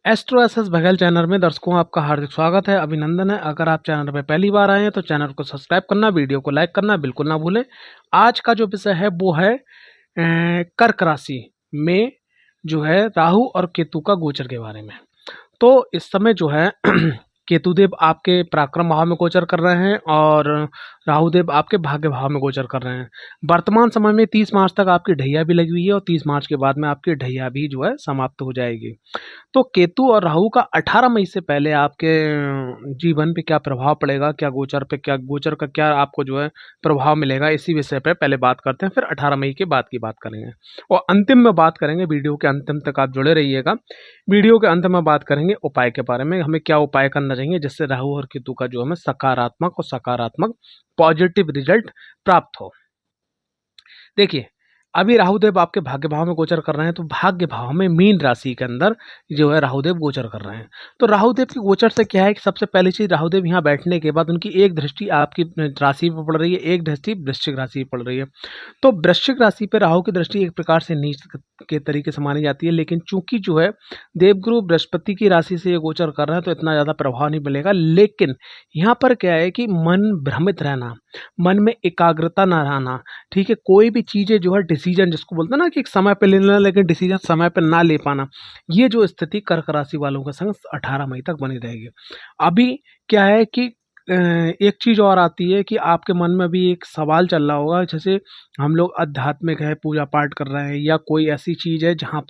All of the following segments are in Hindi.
एस्ट्रो एसएस बघेल चैनल में दर्शकों आपका हार्दिक स्वागत है, अभिनंदन है। अगर आप चैनल पे पहली बार आए हैं तो चैनल को सब्सक्राइब करना, वीडियो को लाइक करना बिल्कुल ना भूलें। आज का जो विषय है वो है कर्क राशि में जो है राहु और केतु का गोचर के बारे में। तो इस समय जो है केतुदेव आपके पराक्रम भाव में गोचर कर रहे हैं और राहुदेव आपके भाग्य भाव में गोचर कर रहे हैं। वर्तमान समय में 30 मार्च तक आपकी ढैया भी लगी हुई है और 30 मार्च के बाद में आपकी ढैया भी जो है समाप्त हो जाएगी। तो केतु और राहु का 18 मई से पहले आपके जीवन पे क्या प्रभाव पड़ेगा, क्या गोचर का क्या आपको जो है प्रभाव मिलेगा, इसी विषय पे पहले बात करते हैं, फिर 18 मई के बाद की बात करेंगे और अंतिम में बात करेंगे। वीडियो के अंतिम तक आप जुड़े रहिएगा। वीडियो के अंत में बात करेंगे उपाय के बारे में, हमें क्या उपाय करना चाहिए जिससे राहु और केतु का जो हमें सकारात्मक पॉजिटिव रिजल्ट प्राप्त हो। देखिए, अभी राहुदेव आपके भाग्य भाव में गोचर कर रहे हैं, तो भाग्य भाव में मीन राशि के अंदर जो है राहुदेव गोचर कर रहे हैं। तो राहुदेव के गोचर से क्या है कि सबसे पहली चीज, राहुदेव यहाँ बैठने के बाद उनकी एक दृष्टि आपकी राशि पर पड़ रही है, एक दृष्टि वृश्चिक राशि पर पड़ रही है। तो वृश्चिक राशि पर राहु की दृष्टि एक प्रकार से नीच के तरीके से मानी जाती है, लेकिन चूंकि जो है देवगुरु बृहस्पति की राशि से ये गोचर कर रहे हैं तो इतना ज्यादा प्रभाव नहीं मिलेगा। लेकिन यहाँ पर क्या है कि मन भ्रमित रहना, मन में एकाग्रता ना रहना, ठीक है, कोई भी चीजें जो है डिसीजन जिसको बोलते हैं ना कि एक समय पे लेना लेकिन डिसीजन समय पे ना ले पाना, ये जो स्थिति कर्क राशि वालों के संग 18 मई तक बनी रहेगी। अभी क्या है कि एक चीज और आती है कि आपके मन में भी एक सवाल चल रहा होगा, जैसे हम लोग आध्यात्मिक है, पूजा पाठ कर रहे हैं या कोई ऐसी चीज है जहाँ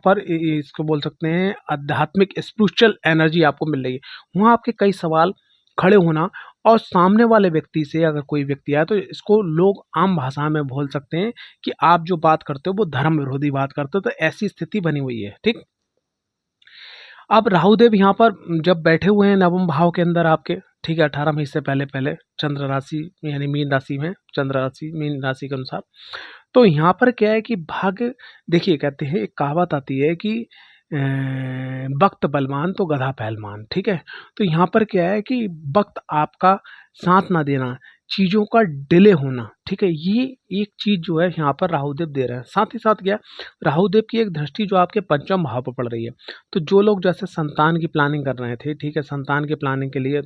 पर इसको बोल सकते हैं आध्यात्मिक स्पिरिचुअल एनर्जी आपको मिल रही है, वहाँ आपके कई सवाल खड़े होना और सामने वाले व्यक्ति से अगर कोई व्यक्ति आए तो इसको लोग आम भाषा में बोल सकते हैं कि आप जो बात करते हो वो धर्म विरोधी बात करते हो। तो ऐसी स्थिति बनी हुई है। ठीक, अब राहुदेव यहाँ पर जब बैठे हुए हैं नवम भाव के अंदर आपके, ठीक है, 18 मई से पहले पहले चंद्र राशि यानी मीन राशि में, चंद्र राशि मीन राशि के अनुसार, तो यहाँ पर क्या है कि भाग्य, देखिए कहते हैं एक कहावत आती है कि वक्त बलवान तो गधा पहलवान। ठीक है, तो यहाँ पर क्या है कि वक्त आपका साथ ना देना, चीजों का डिले होना, ठीक है, ये एक चीज जो है यहाँ पर राहुदेव दे रहे हैं। साथ ही साथ क्या, राहुदेव की एक दृष्टि जो आपके पंचम भाव पर पड़ रही है, तो जो लोग जैसे संतान की प्लानिंग कर रहे थे, ठीक है, संतान की प्लानिंग के लिए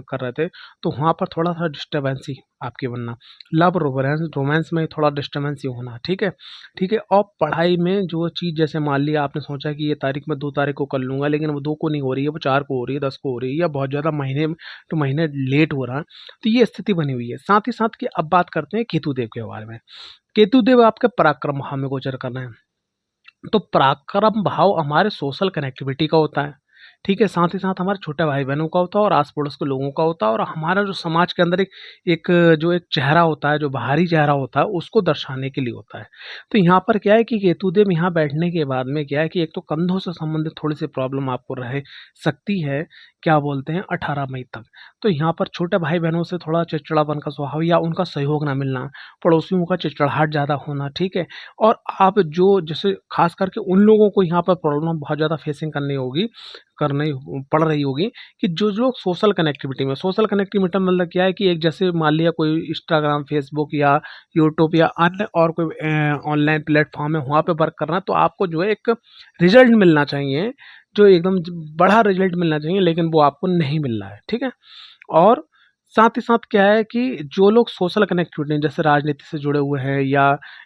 कर रहे थे, तो वहाँ पर थोड़ा सा डिस्टर्बेंस ही आपके बनना, लव रोमांस में थोड़ा डिस्टर्बेंस ही होना। ठीक है, ठीक है, और पढ़ाई में जो चीज़, जैसे मान लिया आपने सोचा कि ये तारीख में 2 तारीख को कर लूंगा, लेकिन वो 2 को नहीं हो रही है, वो 4 को हो रही है, 10 को हो रही है, या बहुत ज़्यादा महीने तो महीने लेट हो रहा है, तो ये स्थिति बनी हुई है। साथ ही साथ कि अब बात करते हैं केतुदेव के बारे में। केतुदेव आपके पराक्रम भाव में गोचर कर रहे हैं, तो पराक्रम भाव हमारे सोशल कनेक्टिविटी का होता है, ठीक है, साथ ही साथ हमारे छोटे भाई बहनों का होता है और आस पड़ोस के लोगों का होता है, और हमारा जो समाज के अंदर एक जो एक चेहरा होता है, जो बाहरी चेहरा होता है, उसको दर्शाने के लिए होता है। तो यहाँ पर क्या है कि केतुदेव यहाँ बैठने के बाद में क्या है कि एक तो कंधों से संबंधित थोड़ी सी प्रॉब्लम आपको रह सकती है, क्या बोलते हैं, 18 मई तक। तो यहाँ पर छोटे भाई बहनों से थोड़ा चिड़चिड़ापन का स्वभाव या उनका सहयोग ना मिलना, पड़ोसियों का चिड़चिड़ाहट ज़्यादा होना, ठीक है, और आप जो जैसे खास करके उन लोगों को यहाँ पर प्रॉब्लम बहुत ज़्यादा फेसिंग करनी पड़ रही होगी कि जो लोग सोशल कनेक्टिविटी में मतलब क्या है कि एक जैसे मान लिया कोई इंस्टाग्राम, फेसबुक या यूट्यूब या अन्य और कोई ऑनलाइन प्लेटफॉर्म है, वहाँ पे वर्क करना है, तो आपको जो है एक रिजल्ट मिलना चाहिए, जो एकदम बड़ा रिजल्ट मिलना चाहिए, लेकिन वो आपको नहीं मिल रहा है। ठीक है, और साथ ही साथ क्या है कि जो लोग सोशल कनेक्टिविटी जैसे राजनीति से जुड़े हुए हैं या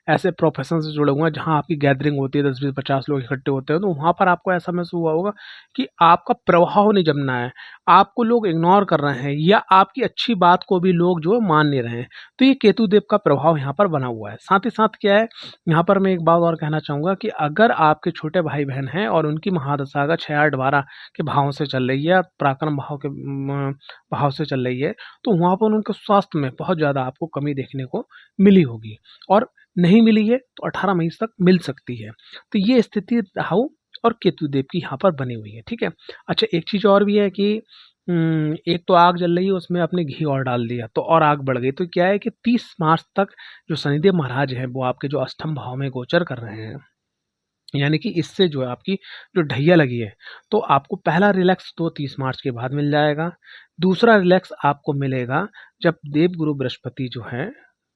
ऐसे प्रोफेशन से जुड़े हुए हैं जहाँ आपकी गैदरिंग होती है, 10 20 50 लोग इकट्ठे होते हैं, तो वहाँ पर आपको ऐसा महसूस हुआ होगा कि आपका प्रभाव नहीं जमना है, आपको लोग इग्नोर कर रहे हैं या आपकी अच्छी बात को भी लोग जो है मान नहीं रहे हैं। तो ये केतुदेव का प्रभाव यहाँ पर बना हुआ है। साथ ही साथ क्या है, यहाँ पर मैं एक बात और कहना चाहूँगा कि अगर आपके छोटे भाई बहन हैं और उनकी महादशा अगर 6 8 12 के भाव से चल रही है या पराक्रम भाव के भाव से चल रही है, तो वहाँ पर उनके स्वास्थ्य में बहुत ज़्यादा आपको कमी देखने को मिली होगी, और नहीं मिली है तो 18 मई तक मिल सकती है। तो ये स्थिति राहु और केतुदेव की यहाँ पर बनी हुई है। ठीक है, अच्छा एक चीज़ और भी है कि एक तो आग जल रही है, उसमें आपने घी और डाल दिया तो और आग बढ़ गई। तो क्या है कि 30 मार्च तक जो शनिदेव महाराज हैं वो आपके जो अष्टम भाव में गोचर कर रहे हैं, यानी कि इससे जो है आपकी जो ढैया लगी है, तो आपको पहला रिलैक्स तो 30 मार्च के बाद मिल जाएगा। दूसरा रिलैक्स आपको मिलेगा जब देवगुरु बृहस्पति जो है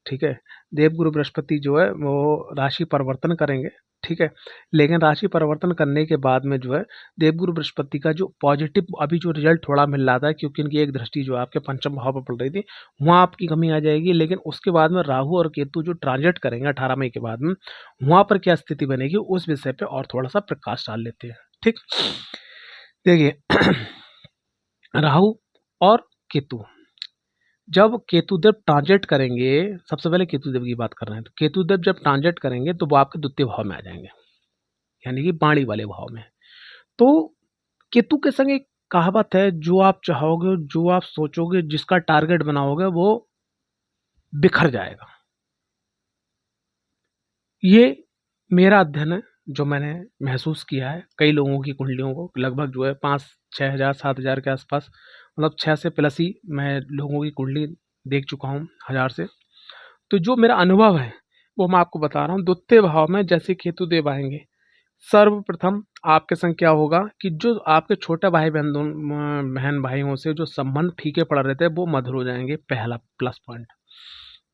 ठीक है। देवगुरु बृहस्पति जो है वो राशि परिवर्तन करेंगे, ठीक है। लेकिन राशि परिवर्तन करने के बाद में जो है देवगुरु बृहस्पति का जो पॉजिटिव अभी जो रिजल्ट थोड़ा मिल रहा था, क्योंकि इनकी एक दृष्टि जो है आपके पंचम भाव पर पड़ रही थी, वहाँ आपकी कमी आ जाएगी। लेकिन उसके बाद में राहु और केतु जो ट्रांजिट करेंगे 18 मई के बाद में, वहाँ पर क्या स्थिति बनेगी उस विषय पे और थोड़ा सा प्रकाश डाल लेते हैं। ठीक, देखिए राहु और केतु, जब केतुदेव ट्रांजिट करेंगे, सबसे पहले केतुदेव की बात कर रहे हैं, तो केतुदेव जब ट्रांजिट करेंगे तो वो आपके द्वितीय भाव में आ जाएंगे, यानी कि बाणी वाले भाव में। तो केतु के संग एक कहावत है, जो आप चाहोगे, जो आप सोचोगे, जिसका टारगेट बनाओगे वो बिखर जाएगा। ये मेरा अध्ययन है, जो मैंने महसूस किया है कई लोगों की कुंडलियों को, लगभग जो है 5-6 हज़ार 7 हज़ार के आसपास, मतलब 6 से प्लस ही मैं लोगों की कुंडली देख चुका हूँ 1000 से। तो जो मेरा अनुभव है वो मैं आपको बता रहा हूँ। द्वितीय भाव में जैसे केतु देव आएंगे, सर्वप्रथम आपके संग क्या होगा कि जो आपके छोटे भाई बहन बहन भाइयों से जो संबंध फीके पड़ रहे थे वो मधुर हो जाएंगे, पहला प्लस पॉइंट।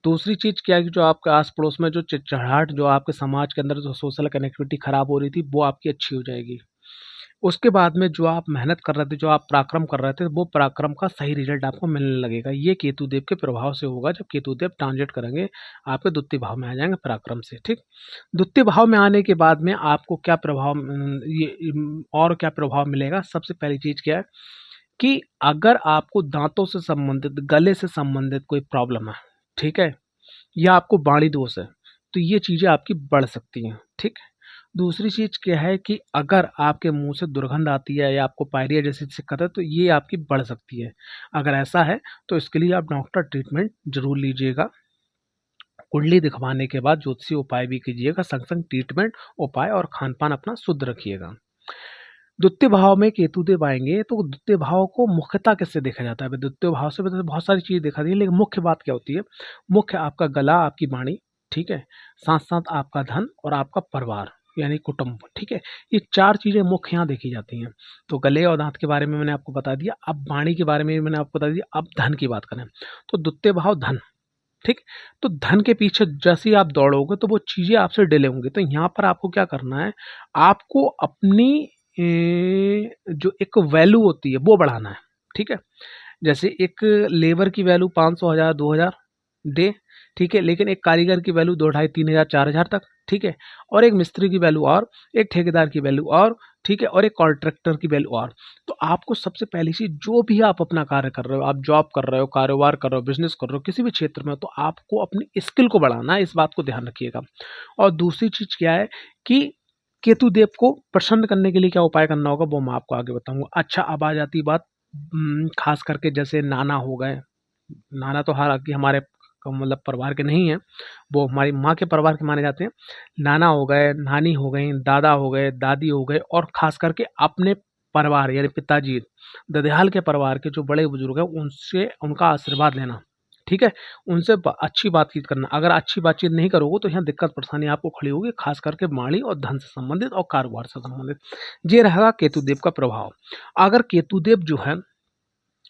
दूसरी चीज़ क्या है कि जो आपके आस पड़ोस में जो चिड़चिड़ाहट, जो आपके समाज के अंदर जो सोशल कनेक्टिविटी खराब हो रही थी, वो आपकी अच्छी हो जाएगी। उसके बाद में जो आप मेहनत कर रहे थे, जो आप पराक्रम कर रहे थे, वो पराक्रम का सही रिजल्ट आपको मिलने लगेगा। ये केतुदेव के प्रभाव से होगा। जब केतुदेव ट्रांजिट करेंगे आपके द्वितीय भाव में आ जाएंगे पराक्रम से। ठीक, द्वितीय भाव में आने के बाद में आपको क्या प्रभाव, और क्या प्रभाव मिलेगा? सबसे पहली चीज़ क्या है कि अगर आपको दांतों से संबंधित, गले से संबंधित कोई प्रॉब्लम है, ठीक है, या आपको बाणी दोष है, तो ये चीज़ें आपकी बढ़ सकती हैं। ठीक, दूसरी चीज़ क्या है कि अगर आपके मुंह से दुर्गंध आती है या आपको पायरिया जैसी दिक्कत है, तो ये आपकी बढ़ सकती है। अगर ऐसा है तो इसके लिए आप डॉक्टर ट्रीटमेंट जरूर लीजिएगा। कुंडली दिखवाने के बाद ज्योतिषीय उपाय भी कीजिएगा, संग संग ट्रीटमेंट उपाय और खान पान अपना शुद्ध रखिएगा। द्वितीय भाव में केतुदेव आएंगे तो द्वितीय भाव को मुख्यतः किससे देखा जाता है? द्वितीय भाव से वैसे बहुत सारी चीज़ देखा जाती है, लेकिन मुख्य बात क्या होती है? मुख्य आपका गला, आपकी वाणी, ठीक है, साथ साथ आपका धन और आपका परिवार यानी कुटुंब। ठीक है, ये 4 चीज़ें मुख्य यहाँ देखी जाती हैं। तो गले और दांत के बारे में मैंने आपको बता दिया। अब वाणी के बारे में भी मैंने आपको बता दिया। अब धन की बात करें तो द्वितीय भाव धन, ठीक, तो धन के पीछे जैसे ही आप दौड़ोगे तो वो चीज़ें आपसे डिले होंगी। तो यहाँ पर आपको क्या करना है, आपको अपनी जो एक वैल्यू होती है वो बढ़ाना है। ठीक है, जैसे एक लेबर की वैल्यू 500, 1000, 2000 दे, ठीक है, लेकिन एक कारीगर की वैल्यू 2 ढाई 3000 4000 तक, ठीक है, और एक मिस्त्री की वैल्यू और, एक ठेकेदार की वैल्यू और, ठीक है, और एक कॉन्ट्रैक्टर की वैल्यू और। तो आपको सबसे पहली चीज, जो भी आप अपना कार्य कर रहे हो, आप जॉब कर रहे हो, कारोबार कर रहे हो, बिजनेस कर रहे हो, किसी भी क्षेत्र में, तो आपको अपनी स्किल को बढ़ाना है, इस बात को ध्यान रखिएगा। और दूसरी चीज क्या है कि केतु देव को प्रसन्न करने के लिए क्या उपाय करना होगा वो मैं आपको आगे बताऊंगा। अच्छा, अब आ जाती बात खास करके जैसे नाना हो गए। नाना तो हालांकि हमारे मतलब परिवार के नहीं है, वो हमारी माँ के परिवार के माने जाते हैं। नाना हो गए, नानी हो गई, दादा हो गए, दादी हो गए, और खास करके अपने परिवार यानी पिताजी, ददियाल के परिवार के जो बड़े बुजुर्ग हैं उनसे उनका आशीर्वाद लेना। ठीक है, उनसे अच्छी बातचीत करना। अगर अच्छी बातचीत नहीं करोगे तो यहाँ दिक्कत परेशानी आपको खड़ी होगी, खास करके वाणी और धन से संबंधित और कारोबार से संबंधित। ये रहेगा केतुदेव का प्रभाव। अगर केतुदेव जो है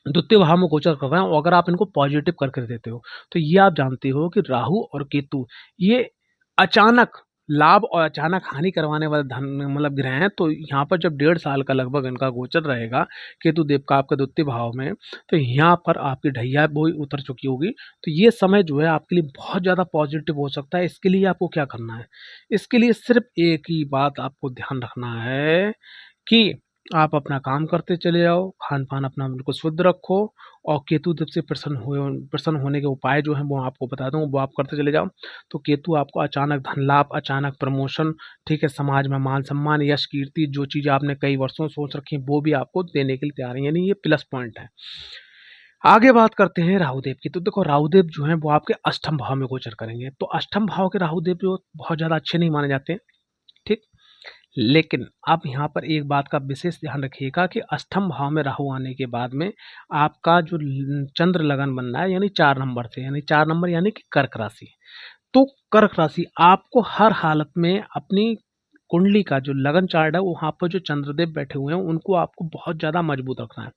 द्वितीय भाव में गोचर कर रहे हैं और अगर आप इनको पॉजिटिव करके देते हो, तो ये आप जानते हो कि राहु और केतु ये अचानक लाभ और अचानक हानि करवाने वाले धन मतलब ग्रह हैं। तो यहाँ पर जब 1.5 साल का लगभग इनका गोचर रहेगा केतु देव का आपके द्वितीय भाव में, तो यहाँ पर आपकी ढैया बोई उतर चुकी होगी। तो ये समय जो है आपके लिए बहुत ज़्यादा पॉजिटिव हो सकता है। इसके लिए आपको क्या करना है? इसके लिए सिर्फ एक ही बात आपको ध्यान रखना है कि आप अपना काम करते चले जाओ, खान-पान अपना बिल्कुल शुद्ध रखो, और केतु देव से प्रसन्न होने के उपाय जो हैं वो आपको बता दूँ, वो आप करते चले जाओ। तो केतु आपको अचानक धन लाभ, अचानक प्रमोशन, ठीक है, समाज में मान-सम्मान, यश, कीर्ति, जो चीज़ें आपने कई वर्षों सोच रखी हैं, वो भी आपको देने के लिए तैयार हैं, यानी ये प्लस पॉइंट है। आगे बात करते हैं राहुदेव की। तो देखो राहुदेव जो हैं वो आपके अष्टम भाव में गोचर करेंगे। तो अष्टम भाव के राहुदेव जो बहुत ज़्यादा अच्छे नहीं माने जाते हैं, ठीक? लेकिन आप यहाँ पर एक बात का विशेष ध्यान रखिएगा कि अष्टम भाव में राहु आने के बाद में आपका जो चंद्र लगन बनना है, यानी 4 नंबर से, यानी 4 नंबर यानी कि कर्क राशि। तो कर्क राशि आपको हर हालत में अपनी कुंडली का जो लगन चार्ट है वहाँ पर जो चंद्रदेव बैठे हुए हैं उनको आपको बहुत ज़्यादा मजबूत रखना है।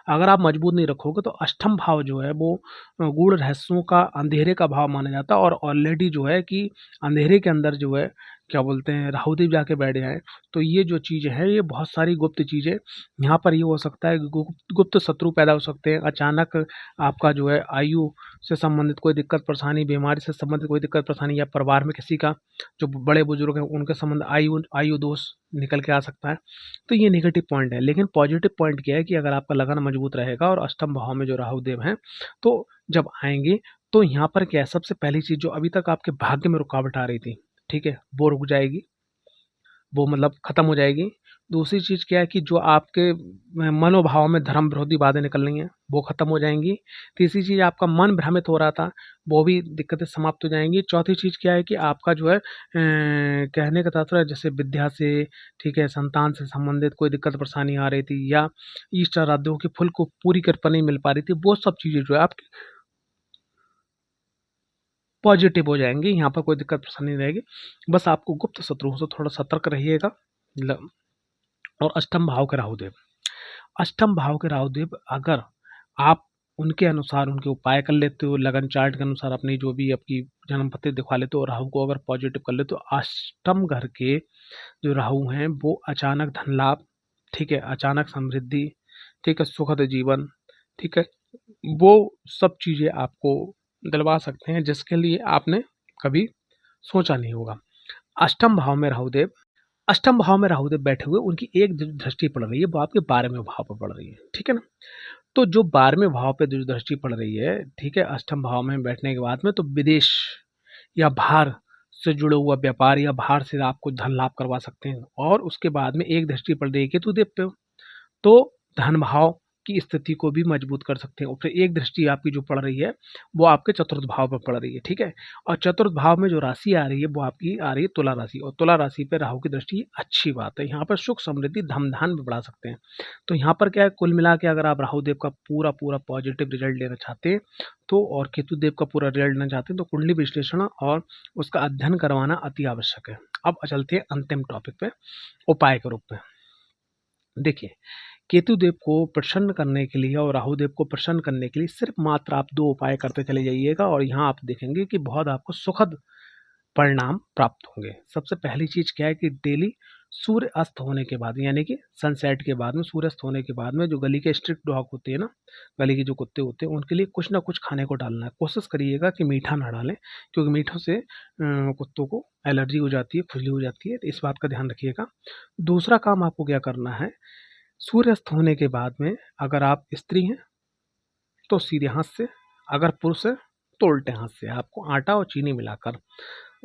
अगर आप मजबूत नहीं रखोगे तो अष्टम भाव जो है वो गूढ़ रहस्यों का अंधेरे का भाव माना जाता है, और ऑलरेडी जो है कि अंधेरे के अंदर जो है क्या बोलते हैं राहुदेव जाके बैठे हैं। तो ये जो चीज़ें हैं ये बहुत सारी गुप्त चीज़ें, यहाँ पर ये हो सकता है गुप्त शत्रु पैदा हो सकते हैं। अचानक आपका जो है आयु से संबंधित कोई दिक्कत परेशानी, बीमारी से संबंधित कोई दिक्कत परेशानी, या परिवार में किसी का जो बड़े बुजुर्ग हैं उनके संबंध आयु आयु दोष निकल के आ सकता है। तो ये नेगेटिव पॉइंट है। लेकिन पॉजिटिव पॉइंट क्या है कि अगर आपका लगन मजबूत रहेगा और अष्टम भाव में जो राहु देव हैं तो जब आएंगे तो यहाँ पर क्या है, सबसे पहली चीज जो अभी तक आपके भाग्य में रुकावट आ रही थी, ठीक है, वो रुक जाएगी, वो मतलब खत्म हो जाएगी। दूसरी चीज क्या है कि जो आपके मनोभाव में धर्म विरोधी बातें निकल रही हैं वो खत्म हो जाएंगी। तीसरी चीज आपका मन भ्रमित हो रहा था वो भी दिक्कतें समाप्त हो जाएंगी। चौथी चीज क्या है कि आपका जो है कहने का तात्पर्य जैसे विद्या से, ठीक है, संतान से संबंधित कोई दिक्कत परेशानी आ रही थी, या इष्ट आराध्यों के फल को पूरी कृपा नहीं मिल पा रही थी, वो सब चीजें जो है आपकी पॉजिटिव हो जाएंगी। यहाँ पर कोई दिक्कत परेशानी नहीं रहेगी। बस आपको गुप्त शत्रुओं से थोड़ा सतर्क रहिएगा। और अष्टम भाव के राहुदेव, अष्टम भाव के राहुदेव अगर आप उनके अनुसार उनके उपाय कर लेते हो, लगन चार्ट के अनुसार अपनी जो भी आपकी जन्म पत्ती दिखवा लेते हो, राहु को अगर पॉजिटिव कर लेते हो, अष्टम घर के जो राहु हैं वो अचानक धन लाभ, ठीक है, अचानक समृद्धि, ठीक है, सुखद जीवन, ठीक है, वो सब चीज़ें आपको दिलवा सकते हैं जिसके लिए आपने कभी सोचा नहीं होगा। अष्टम भाव में राहुदेव, अष्टम भाव में राहुदेव बैठे हुए उनकी एक दृष्टि पड़ रही है, वो आपके 12वें भाव पर पड़ रही है, ठीक है ना। तो जो 12वें भाव पे जो दृष्टि पड़ रही है, ठीक है, अष्टम भाव में बैठने के बाद में तो विदेश या बाहर से जुड़े हुआ व्यापार या बाहर से आपको धन लाभ करवा सकते हैं। और उसके बाद में एक दृष्टि पड़ रही है केतु देव पे, तो धन भाव की स्थिति को भी मजबूत कर सकते हैं। और फिर एक दृष्टि आपकी जो पड़ रही है वो आपके चतुर्थ भाव पर पड़ रही है, ठीक है। और चतुर्थ भाव में जो राशि आ रही है वो आपकी आ रही है तुला राशि, और तुला राशि पे राहु की दृष्टि अच्छी बात है। यहाँ पर सुख समृद्धि धन धान भी बढ़ा सकते हैं। तो यहाँ पर क्या है, कुल मिला के अगर आप राहु देव का पूरा पूरा पॉजिटिव रिजल्ट लेना चाहते हैं तो, और केतु देव का पूरा रिजल्ट लेना चाहते हैं तो कुंडली विश्लेषण और उसका अध्ययन करवाना अति आवश्यक है। अब चलते हैं अंतिम टॉपिक पे, उपाय के रूप में। देखिए, केतु देव को प्रसन्न करने के लिए और राहु देव को प्रसन्न करने के लिए सिर्फ मात्र आप 2 उपाय करते चले जाइएगा और यहाँ आप देखेंगे कि बहुत आपको सुखद परिणाम प्राप्त होंगे। सबसे पहली चीज क्या है कि डेली सूर्य अस्त होने के बाद, यानी कि सनसेट के बाद में, सूर्य अस्त होने के बाद में जो गली के स्ट्रीट डॉग होते हैं ना, गली के जो कुत्ते होते हैं उनके लिए कुछ ना कुछ खाने को डालना है। कोशिश करिएगा कि मीठा ना डालें, क्योंकि मीठों से कुत्तों को एलर्जी हो जाती है, खुजली हो जाती है, तो इस बात का ध्यान रखिएगा। दूसरा काम आपको क्या करना है, सूर्यास्त होने के बाद में अगर आप स्त्री हैं तो सीधे हाथ से, अगर पुरुष है तो उल्टे हाथ से आपको आटा और चीनी मिलाकर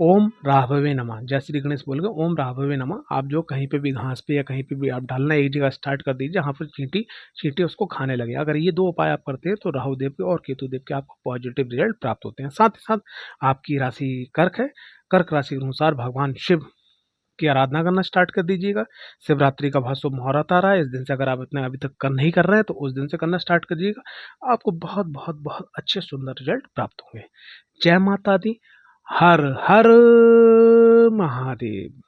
ओम राघवे नमः, जय श्री गणेश बोल के ओम राघवे नमः आप जो कहीं पे भी घास पे या कहीं पे भी आप डालना एक जगह स्टार्ट कर दीजिए जहाँ पर चींटी चींटी उसको खाने लगे। अगर ये 2 उपाय आप करते हैं तो राहु देव के और केतु देव के आपको पॉजिटिव रिजल्ट प्राप्त होते हैं। साथ ही साथ आपकी राशि कर्क है, कर्क राशि के अनुसार भगवान शिव की आराधना करना स्टार्ट कर दीजिएगा। शिवरात्रि का बहुत शुभ मुहूर्त आ रहा है, इस दिन से अगर आप इतने अभी तक कर नहीं कर रहे हैं तो उस दिन से करना स्टार्ट कर दीजिएगा। आपको बहुत बहुत बहुत अच्छे सुंदर रिजल्ट प्राप्त होंगे। जय माता दी। हर हर महादेव।